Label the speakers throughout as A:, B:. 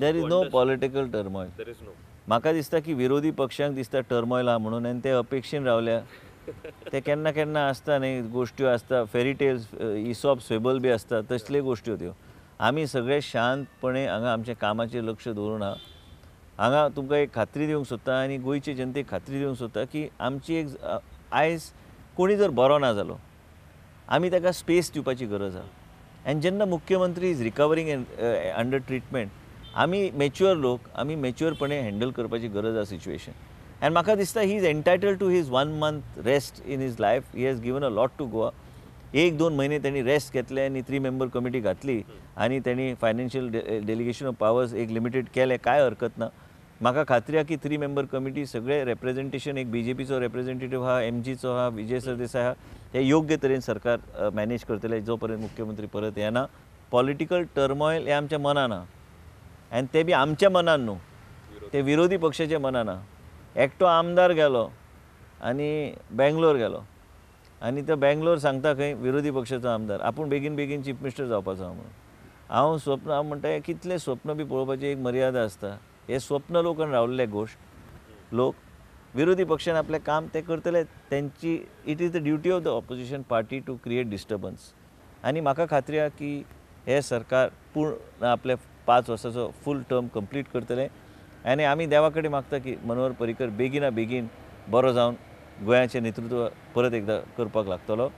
A: There is no political turmoil.
B: There is no.
A: म्हाका दिसता की विरोधी पक्षांक दिसता टर्मॉयल आहा म्हणून आनी ते अपेक्षेन रावल्या. ते केन्ना केन्ना आसता न्ही गोश्ट्यो आसता फेरी टेल्स इसॉप फेबल बी आसता तसल्यो गोश्ट्यो त्यो. आमी सगळे शांतपणे हांगा आमच्या कामाचेर लक्ष दवरून आहा. हांगा तुमकां एक खात्री दिवंक सोदता आनी गोंयचे जनतेक खात्री दिवंक सोदता की आमची एक आयज कोणी जर बरो ना जालो आमी ताका स्पेस दिवपाची गरज आहा. आनी जेन्ना मुख्यमंत्री इज रिकवरींग अंडर ट्रिटमेंट आमी मॅच्युअर लोक आमी मॅच्युअरपणे हँडल करपाची गरज आहा सिच्युएशन. आनी म्हाका दिसता he is entitled to his 1 month rest in his life. He has given a lot to Goa. 1-2 म्हयने त्यांनी रेस्ट घेतले आनी 3 member कमिटी घातली आनी त्यांनी फायनान्शियल डेलिगेशन ऑफ पावर्स एक लिमिटेड केले काय हरकत ना. म्हाका खात्री आहा की 3 member कमिटी सगळे रेप्रेजेंटेशन एक BJPचो रेप्रेजेंटेटीव आहा, MGचो आहा, विजय सरदेसाय आहा, ते योग्य तरेन सरकार मॅनेज करतले जो पर्यंत मुख्यमंत्री परत येना. पॉलिटिकल टर्मॉयल हे आमच्या मनान आहा आनी ते बी आमच्या मनान न्हू, ते विरोधी पक्षाच्या मनान आहा. एकटो आमदार गेलो आनी बेंगलोर गेलो आनी तो बेंगलोर सांगता खंय विरोधी पक्षाचो आमदार आपूण बेगीन बेगीन चीफ मिनिस्टर जावपाचो आहा म्हणून. हांव म्हणटा कितले स्वप्न बी पळोवपाची एक मर्यादा आसता. हे स्वप्न लोकांक रावल्ले गोश्ट लोक विरोधी पक्षान आपलें काम ते करतले. त्यांची it is the duty of the opposition party to create disturbance. आनी म्हाका खात्री आहा की हे सरकार पूर्ण आपले 5 वर्साचो फूल टर्म कंप्लीट करतले. आनी आमी देवा कडेन मागता की मनोहर पर्रीकर बेगिना बेगीन बरो जावन गोंयाचें नेतृत्व परत एकदां करपाक लागतलो.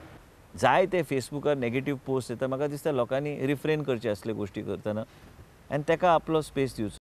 A: जाय ते फेसबुकार नेगेटीव पोस्ट येता. म्हाका दिसता लोकांनी रिफ्रेन करचे असले गोश्टी करतना आनी ताका आपलो स्पेस दिवचो.